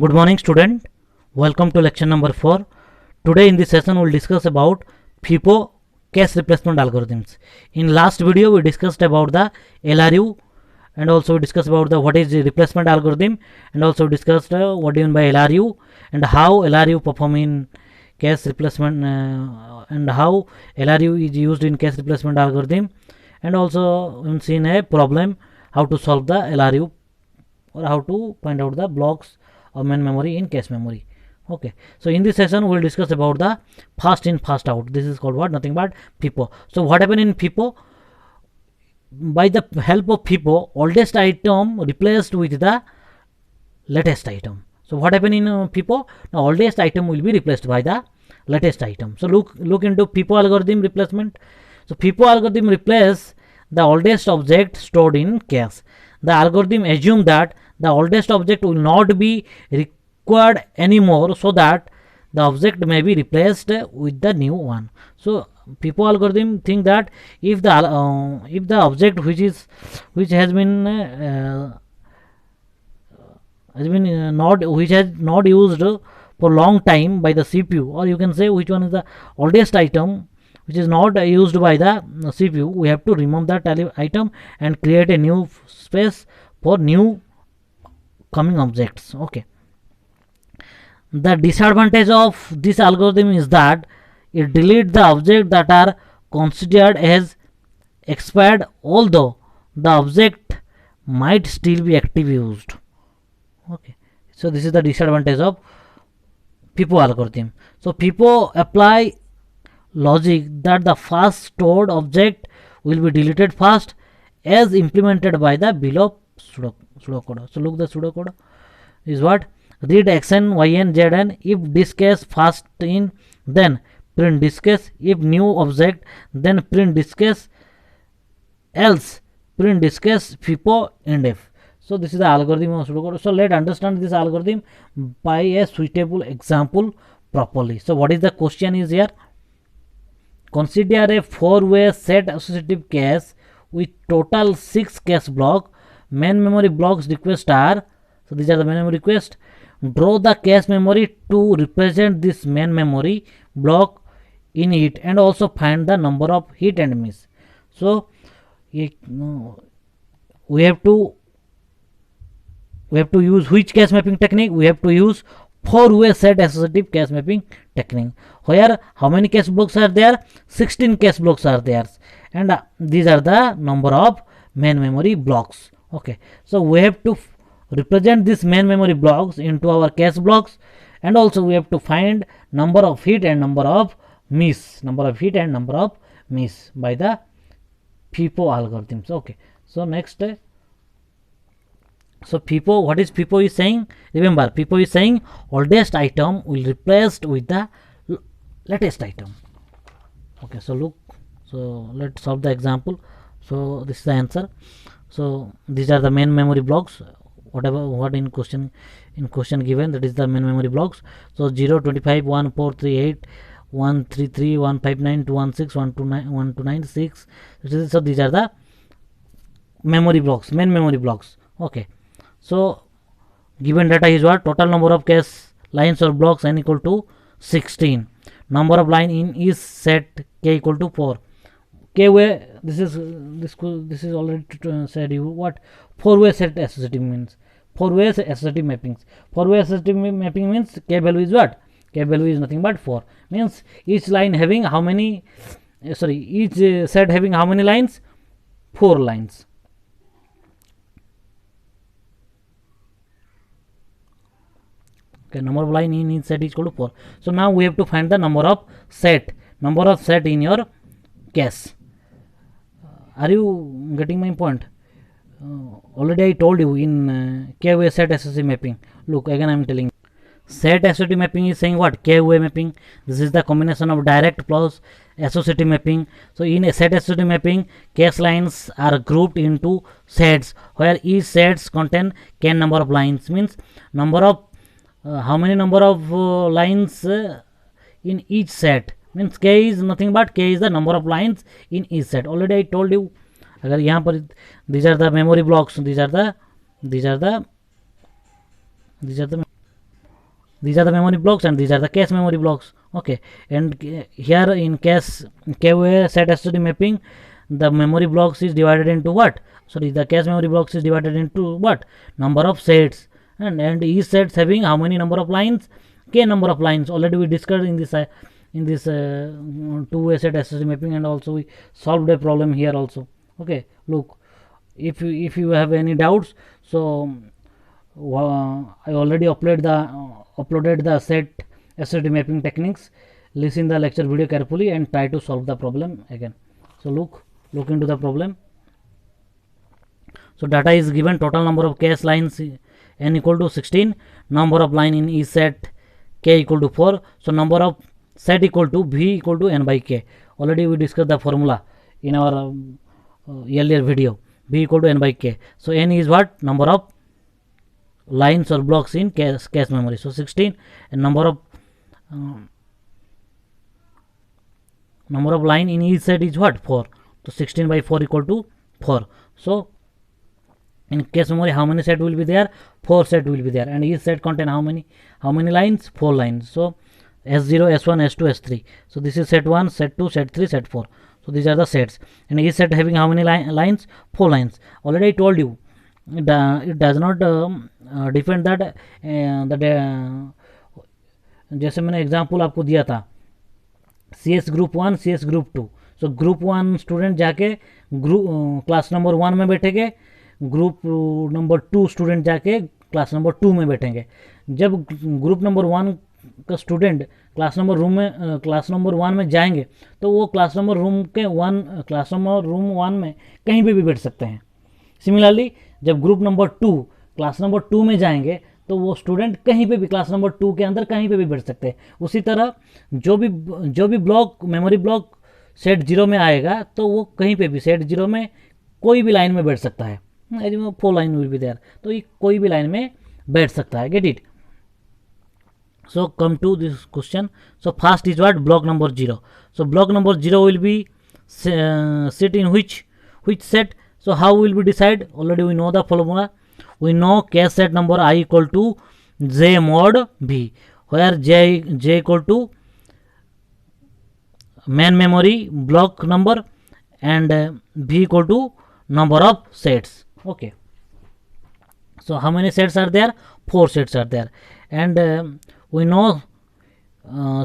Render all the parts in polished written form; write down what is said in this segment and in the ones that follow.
Good morning student, welcome to lecture number 4. Today in this session we will discuss about FIFO case replacement algorithms. In last video we discussed about the LRU and also we discussed about the what is the replacement algorithm, and also discussed what do you mean by LRU and how LRU perform in case replacement and how LRU is used in case replacement algorithm, and also we have seen a problem how to solve the LRU or how to find out the blocks of main memory in cache memory. Okay, so in this session we will discuss about the fast in fast out. This is called what? Nothing but FIFO. So what happened in FIFO? By the help of FIFO, oldest item replaced with the latest item. So what happened in FIFO? Now oldest item will be replaced by the latest item. So look into FIFO algorithm replacement. So FIFO algorithm replace the oldest object stored in cache. The algorithm assumes that the oldest object will not be required anymore, so that the object may be replaced with the new one. So FIFO algorithm think that if the object which has not used for long time by the CPU, or you can say which one is the oldest item which is not used by the CPU, we have to remove that item and create a new space for new coming objects. Okay, the disadvantage of this algorithm is that it deletes the objects that are considered as expired, although the object might still be active used. Okay, so this is the disadvantage of FIFO algorithm. So FIFO apply logic that the first stored object will be deleted first, as implemented by the below pseudocode. So look, the pseudocode is what? Read xn, yn, zn. If this case first in, then print this case. If new object, then print this case. Else print this case FIFO end if. So this is the algorithm of pseudocode. So let's understand this algorithm by a suitable example properly. So what is the question is here? Consider a 4-way set associative cache with total 6 cache block. Main memory blocks request are, so these are the main memory request. Draw the cache memory to represent this main memory block in it, and also find the number of hit and miss. So we have to use which cache mapping technique? We have to use 4-way set associative cache mapping technique, where how many cache blocks are there? 16 cache blocks are there, and these are the number of main memory blocks. Okay, so we have to represent this main memory blocks into our cache blocks, and also we have to find number of hit and number of miss, by the FIFO algorithms. Okay, so next, so FIFO, what is FIFO is saying? Remember, FIFO is saying oldest item will replaced with the latest item. Okay, so look, so let's solve the example. So this is the answer. So these are the main memory blocks, what in question given, that is the main memory blocks. So 0, 25, 1, 4, 3, 8, 1, 3, 3, 1, 5, 9, 2, 1, 6, 1, 2, 9, 1, 2, 9, 6. So these are the memory blocks, main memory blocks. Okay, so given data is what? Total number of cache lines or blocks n equal to 16. Number of line in each set k equal to 4. K way, this is already said you what 4-way set associative means. 4-way associative mappings. 4-way associative mapping means k value is what? K value is nothing but 4. Means each line having how many? Each set having how many lines? 4 lines. Okay, number of line in each set is equal to 4. So now we have to find the number of set in your cache. Are you getting my point? Already I told you in k-way set associative mapping. Look, again I am telling. Set associative mapping is saying what? K-way mapping. This is the combination of direct plus associative mapping. So in a set associative mapping, cache lines are grouped into sets, where each sets contain k number of lines. Means number of how many number of lines in each set? Means k is nothing but k is the number of lines in each set. Already I told you. अगर यहाँ पर these are the memory blocks, these are the These are the memory blocks and these are the cache memory blocks. Okay, and here in cache KOA set STD mapping, the memory blocks is divided into what? Sorry, the cache memory blocks is divided into what? Number of sets, and each sets having how many number of lines? K number of lines. Already we discussed in this two-way set STD mapping, and also we solved a problem here also. Okay, look, if you have any doubts, so I already uploaded the set STD mapping techniques. Listen the lecture video carefully and try to solve the problem again. So look into the problem. So data is given, total number of cache lines n equal to 16, number of line in each set k equal to 4. So number of set equal to v equal to n by k. Already we discussed the formula in our earlier video. V equal to n by k. So n is what? Number of lines or blocks in cache memory. So 16, and number of line in each set is what? 4. So 16 by 4 equal to 4. So in cache memory, how many set will be there? 4 set will be there, and each set contain how many lines? 4 lines. So S0, S1, S2, S3. So this is set 1, set 2, set 3, set 4. So these are the sets, and each set having how many lines? 4 lines. Already I told you, it does not depend that जैसे मैंने example आपको दिया था, CS group 1, CS group 2. So group 1 student जाके class number 1 में बैठेंगे, group number 2 student जाके class number 2 में बैठेंगे. जब ग्रुप नंबर 1 का स्टूडेंट क्लास नंबर 1 में जाएंगे, तो वो क्लास नंबर रूम 1 में कहीं पे भी बैठ सकते हैं. सिमिलरली जब ग्रुप नंबर 2 क्लास नंबर 2 में जाएंगे, तो वो स्टूडेंट कहीं पे भी क्लास नंबर 2 के अंदर कहीं पे भी बैठ सकते हैं. उसी तरह जो भी ब्लॉक मेमोरी ब्लॉक सेट 0 में आएगा, तो वो कहीं पे भी सेट 0 में कोई भी लाइन में बैठ सकता है. 4 लाइन विल बी देयर, तो ये कोई भी लाइन में बैठ सकता है. Get it? So come to this question. So first is what? Block number 0. So block number 0 will be sit in which set? So how will we decide? Already we know the formula. We know cache set number I equal to j mod v, where j equal to main memory block number and v equal to number of sets. Okay. So how many sets are there? 4 sets are there, and we know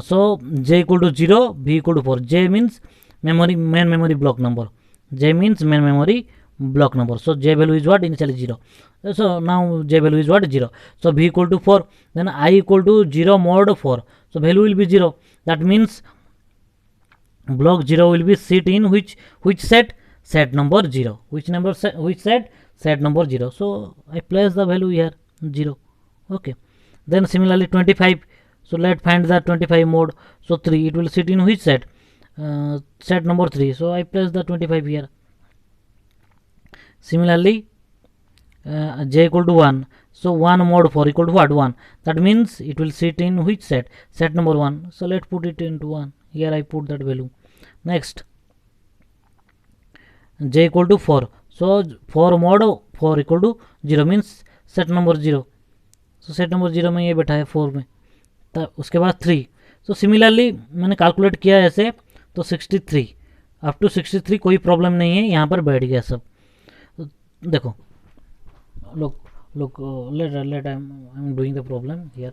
so j equal to 0, v equal to 4. J means main memory block number. J means main memory block number. So j value is what? Initially 0. So now j value is what? 0. So v equal to 4. Then I equal to 0 mod 4. So value will be 0. That means block 0 will be sit in which set? Set number 0. Which set? Set number 0. So I place the value here 0. Okay. Then similarly 25. So let's find the 25 mode. So 3, it will sit in which set? Set number 3. So I place the 25 here. Similarly j equal to 1. So 1 mod 4 equal to what? 1. That means it will sit in which set? Set number 1. So let's put it into 1. Here I put that value. Next, j equal to 4. So 4 mod 4 equal to 0 means set number 0. So set number 0 में ये बैठा है 4 में. तब उसके बाद 3. So similarly मैंने calculate किया ऐसे, तो 63 अप टू 63 कोई प्रॉब्लम नहीं है, यहाँ पर बैठ गया सब. देखो look let I'm doing the problem here.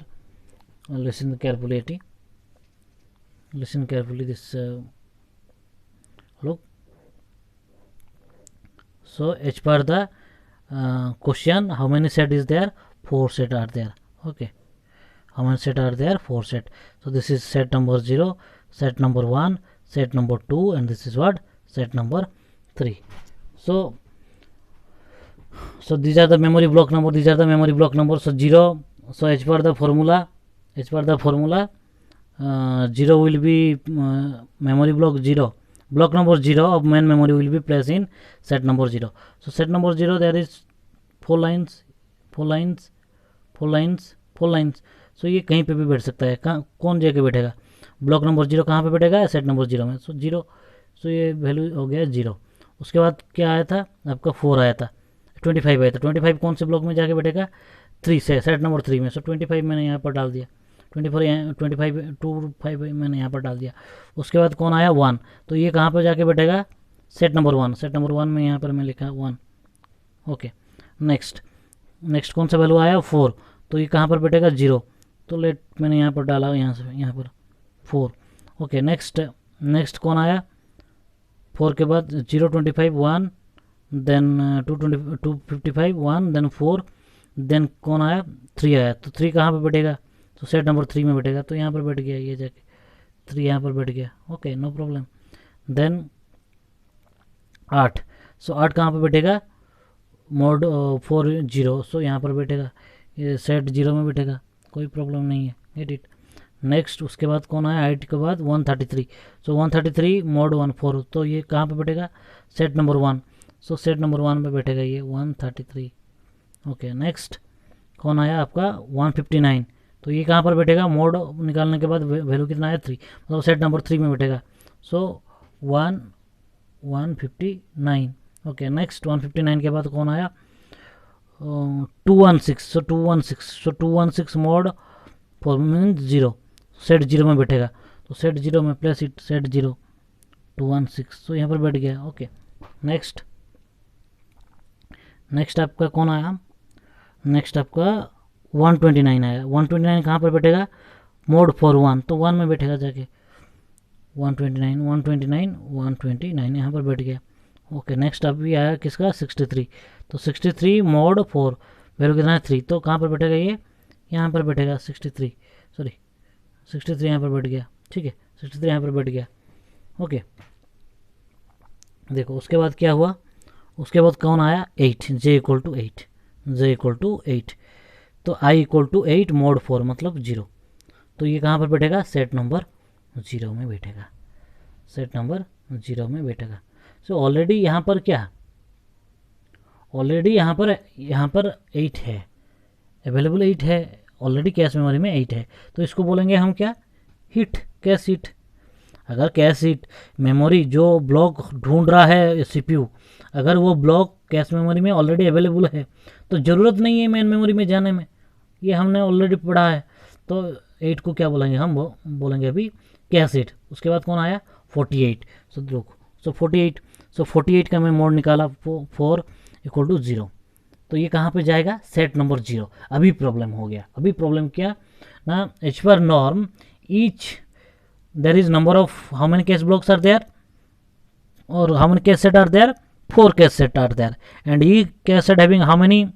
Listen carefully this look. So as per the question, how many set is there? 4 set are there. Okay, how many set are there? 4 set. So this is set number 0, set number 1, set number 2, and this is what? Set number 3. So these are the memory block number. So 0. So as per the formula 0 will be memory block 0. Block number 0 of main memory will be placed in set number 0. So set number 0, there is 4 lines. So ये कहीं पे भी बैठ सकता है. कौन जगह बैठेगा? ब्लॉक नंबर 0 कहाँ पे बैठेगा? सेट नंबर 0 में. सो 0, सो ये वैल्यू हो गया 0. उसके बाद क्या आया था आपका? 4 आया था. 25 आया था. 25 कौन से ब्लॉक में जाके बैठेगा? 3 से, सेट नंबर 3 में. सो 25 मैंने यहाँ पर डाल दिया. 25 मैंने यहाँ पर डाल दिया। उसके बाद कौन आया 1, तो ये कहाँ पर जाके बैठेगा सेट नंबर 1, सेट नंबर 1 में यहाँ पर मैं लिखा 1। ओके, नेक्स्ट कौन सा वैल्यू आया 4, तो ये कहाँ पर बैठेगा 0, तो लेट मैंने यहाँ पर डाला यहाँ से यहाँ पर 4। ओके, नेक्स्ट कौन आया 4 के बाद 0 25 1, देन 255 1, देन 4, देन कौन आया 3 आया, तो 3 कहाँ पर बैठेगा, तो सेट नंबर 3 में बैठेगा, तो यहाँ पर बैठ गया ये जाके 3 यहाँ पर बैठ गया। Okay, no problem. Then 8, so 8 कहाँ पर बैठेगा मोड 4 0, सो यहाँ पर बैठेगा, ये सेट 0 में बैठेगा, कोई प्रॉब्लम नहीं है। Get it. नेक्स्ट उसके बाद कौन आया 8 के बाद 133, सो 133 मोड 1 4, तो ये कहाँ पे बैठेगा सेट नंबर 1, सो सेट नंबर 1 पे बैठेगा ये 133। ओके, नेक्स्ट कौन आया आपका 159, तो ये कहाँ पर बैठेगा मोड निकालने के बाद वैल्यू कितना आया 3, मतलब सेट नंबर 3 में बैठेगा, सो 159। ओके, नेक्स्ट 159 के बाद कौन आया 216, सो 216 मोड 4 मीन्स 0, सेट 0 में बैठेगा, तो सेट 0 में प्लस इट सेट 0 216, सो यहाँ पर बैठ गया। ओके, नेक्स्ट आपका कौन आया, नेक्स्ट आपका 129 आया। 129 कहाँ पर बैठेगा मोड 4 1, तो 1 में बैठेगा जाके 129 यहाँ पर बैठ गया। ओके, नेक्स्ट अभी आया किसका 63, तो 63 मोड 4 वैल्यू कितना है 3, तो कहाँ पर बैठेगा ये यहाँ पर बैठेगा 63 यहाँ पर बैठ गया। ठीक है, 63 यहाँ पर बैठ गया। ओके, देखो उसके बाद क्या हुआ, उसके बाद कौन आया 8, j इक्वल टू 8, तो i इक्वल टू 8 मोड 4 मतलब 0, तो ये कहाँ पर बैठेगा सेट नंबर 0 में बैठेगा, सेट नंबर 0 में बैठेगा। सो ऑलरेडी यहाँ पर क्या, ऑलरेडी यहाँ पर 8 है, अवेलेबल 8 है, ऑलरेडी कैश मेमोरी में 8 है, तो इसको बोलेंगे हम क्या हिट, कैश हिट। अगर कैश हिट मेमोरी जो ब्लॉक ढूंढ रहा है सीपीयू, अगर वो ब्लॉक कैश मेमोरी में ऑलरेडी अवेलेबल है तो ज़रूरत नहीं है मेन मेमोरी में जाने में, ये हमने ऑलरेडी पढ़ा है, तो 8 को क्या बोलेंगे हम, वो बोलेंगे अभी कैश हिट। उसके बाद कौन आया 48, सो देखो सो 48 का मैं मोड निकाला 4 इक्वल टू 0, तो ये कहाँ पे जाएगा सेट नंबर 0। अभी प्रॉब्लम हो गया, अभी प्रॉब्लम क्या ना, एच पर norm each there is number of how many cache blocks are there और how many cache set are there, 4 cache set are there, and each cache set having how many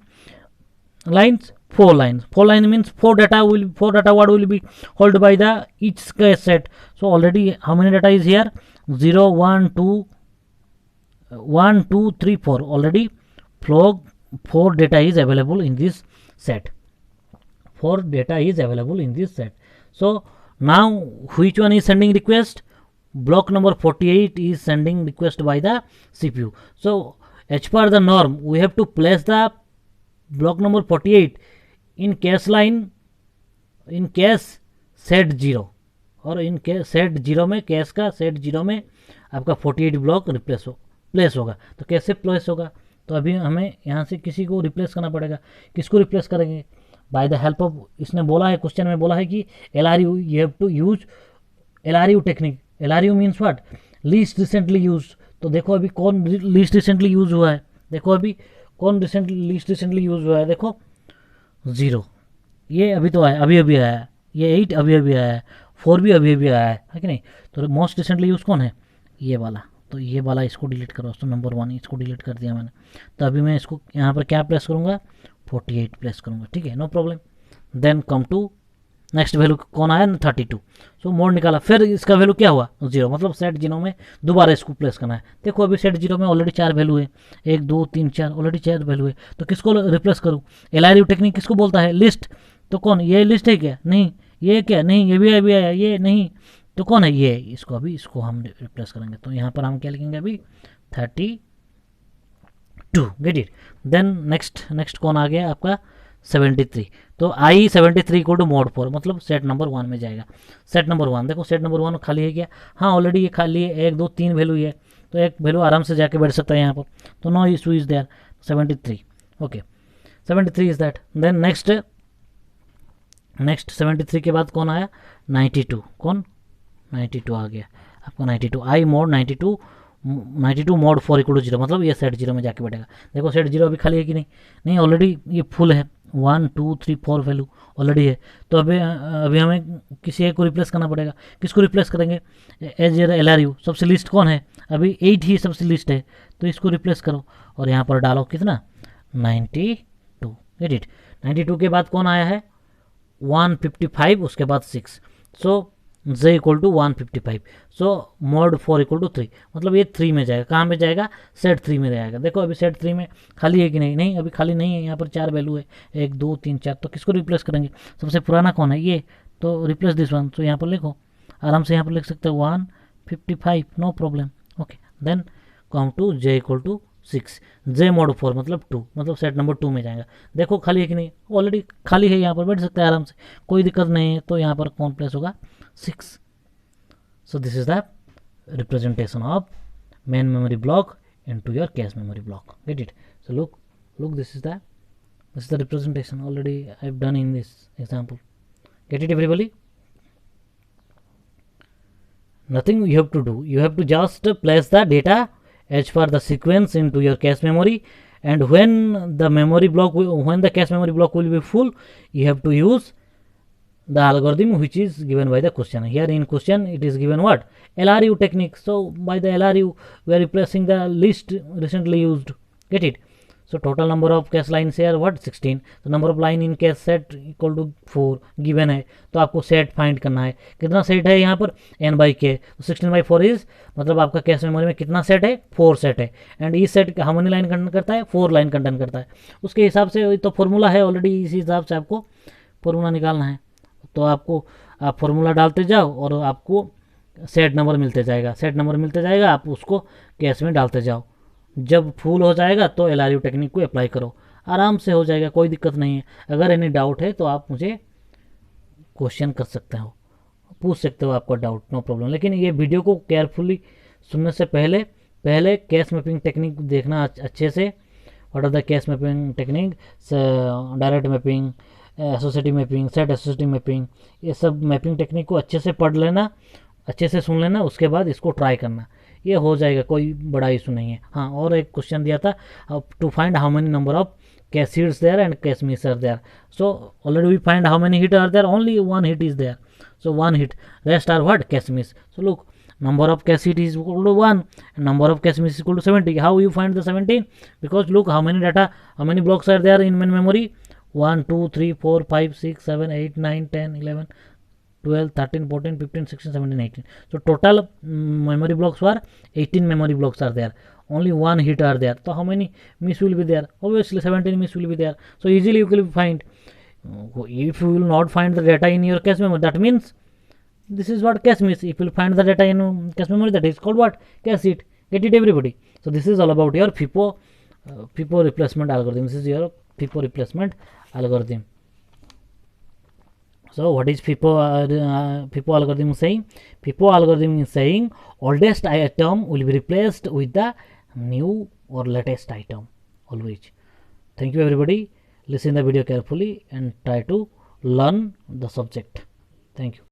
lines, 4 lines. 4 line means 4 data word will be held by the each cache set. So already how many data is here 0 1 2 3 4, already 4 data is available in this set, 4 data is available in this set. So now which one is sending request, block number 48 is sending request by the CPU. So as per the norm we have to place the block number 48 in cache line, in cache set 0, और इन set 0 में cash का set 0 में आपका 48 block place होगा। तो कैसे place होगा, तो अभी हमें यहाँ से किसी को रिप्लेस करना पड़ेगा। किसको रिप्लेस करेंगे, बाय द हेल्प ऑफ, इसने बोला है क्वेश्चन में बोला है कि LRU, you have to use LRU technique. LRU means what, least recently use. तो देखो अभी कौन लीस्ट रिसेंटली यूज हुआ है, देखो अभी कौन लीस्ट रिसेंटली यूज हुआ है, देखो 0, ये अभी तो आया, अभी आया है, ये 8 अभी आया है, 4 भी अभी आया है कि नहीं। तो मोस्ट रिसेंटली यूज कौन है, ये वाला, तो ये वाला इसको डिलीट करो, तो नंबर 1 इसको डिलीट कर दिया मैंने। तो अभी मैं इसको यहाँ पर क्या प्लेस करूँगा 48 प्लेस करूँगा, ठीक है, no problem. Then come to next value कौन आया 32, सो मोड निकाला, फिर इसका वैल्यू क्या हुआ 0, मतलब सेट 0 में दोबारा इसको प्लेस करना है। देखो अभी सेट 0 में ऑलरेडी 4 वैल्यू है, 1 2 3 4, ऑलरेडी 4 वैल्यू है, तो किसको रिप्लेस करूँ। LRU टेक्निक किसको बोलता है, लिस्ट। तो कौन, ये लिस्ट है क्या, नहीं, ये क्या, नहीं, ये भी आया, ये नहीं, तो कौन है ये, इसको अभी इसको हम रिप्लेस करेंगे। तो यहाँ पर हम क्या लिखेंगे अभी 32, गेट इट। देन नेक्स्ट कौन आ गया आपका 73, तो I 73 इक्वल टू मोड 4, मतलब सेट नंबर 1 में जाएगा। सेट नंबर 1, देखो सेट नंबर 1 खाली है क्या, हाँ ऑलरेडी ये खाली है, 1 2 3 वैल्यू है, तो एक वैल्यू आराम से जाके बैठ सकता है यहाँ पर, तो no issue is there 73। Okay, 73 is that. Then next next 73 के बाद कौन आया, 92, कौन 92 आ गया आपका 92, आई मोड 92, 92 मोड 4 इक्वल टू 0, मतलब ये सेट 0 में जाके बैठेगा। देखो सेट 0 अभी खाली है कि नहीं, नहीं ऑलरेडी ये फुल है, 1 2 3 4 वैल्यू ऑलरेडी है। तो अभी हमें किसी एक को रिप्लेस करना पड़ेगा। किसको रिप्लेस करेंगे, एज एल आर यू सबसे लिस्ट कौन है, अभी 8 ही सबसे लिस्ट है, तो इसको रिप्लेस करो और यहाँ पर डालो कितना 92, गेट इट। 92 के बाद कौन आया है 155, उसके बाद 6, so z equal to 155, so mod 4 equal to 3, मतलब ये 3 में जाएगा। कहाँ पे जाएगा, सेट 3 में जाएगा। देखो अभी सेट 3 में खाली है कि नहीं, नहीं अभी खाली नहीं है, यहाँ पर 4 वैल्यू है 1 2 3 4, तो किसको रिप्लेस करेंगे, सबसे पुराना कौन है ये, तो रिप्लेस दिस वन। तो यहाँ पर लिखो आराम से, यहाँ पर लिख सकते हो 155, no problem, okay. Then come to j equal to 6, j mod 4 मतलब 2, मतलब सेट नंबर 2 में जाएगा। देखो खाली है कि नहीं, ऑलरेडी खाली है, यहाँ पर बैठ सकते हैं आराम से, कोई दिक्कत नहीं है। तो यहाँ पर कौन प्लेस होगा 6। So this is the representation of main memory block into your cache memory block. Get it? So look, this is the representation already I've done in this example. Get it everybody? Nothing you have to do. You have to just place the data as per the sequence into your cache memory, and when the cache memory block will be full, you have to use the algorithm which is given by the question. Here in question it is given what, LRU technique. So by the LRU we are replacing the list recently used. Get it? So total number of cache lines here what 16. So number of line in cache set equal to 4 given है, तो आपको set find करना है। कितना set है यहाँ पर n by k, 16/4 is मतलब आपका कैश मेमोरी में कितना सेट है 4 सेट है। And E set how many line content करता है 4 लाइन कंटेंट करता है। उसके हिसाब से तो फॉर्मूला है ऑलरेडी, इसी हिसाब से आपको फॉर्मूला निकालना है। तो आपको आप फॉर्मूला डालते जाओ और आपको सेट नंबर मिलते जाएगा, सेट नंबर मिलते जाएगा, आप उसको कैश में डालते जाओ। जब फुल हो जाएगा तो LRU टेक्निक को अप्लाई करो, आराम से हो जाएगा, कोई दिक्कत नहीं है। अगर एनी डाउट है तो आप मुझे क्वेश्चन कर सकते हो, पूछ सकते हो आपका डाउट, नो प्रॉब्लम। लेकिन ये वीडियो को केयरफुली सुनने से पहले कैश मैपिंग टेक्निक देखना अच्छे से। What are the cache mapping technique, direct mapping, associative mapping, set associative mapping, ये सब मैपिंग टेक्निक को अच्छे से पढ़ लेना, अच्छे से सुन लेना, उसके बाद इसको ट्राई करना, ये हो जाएगा, कोई बड़ा इशू नहीं है। हाँ, और एक क्वेश्चन दिया था to find how many number of cache hits there and cache miss are there. So already we find how many hit are there, only 1 hit is there, so 1 hit, rest are what, cache miss. So look, number of cache hit is equal to 1 and number of cache miss is equal to 70. How you find the 17? Because look how many blocks are there in main memory, 1 2 3 4 5 6 7 8 9 10 11 12 13 14 15 16 17 18. So total memory blocks were 18 memory blocks are there, only 1 hit are there. So how many miss will be there? Obviously 17 miss will be there. So easily you will find. If you will not find the data in your cache memory, that means this is what cache miss. If you will find the data in cache memory, that is called what, cache hit. Get it everybody? So this is all about your FIFO replacement algorithm. This is your FIFO replacement algorithm. So what is FIFO algorithm saying? FIFO algorithm is saying oldest item will be replaced with the new or latest item always. Thank you everybody. Listen the video carefully and try to learn the subject. Thank you.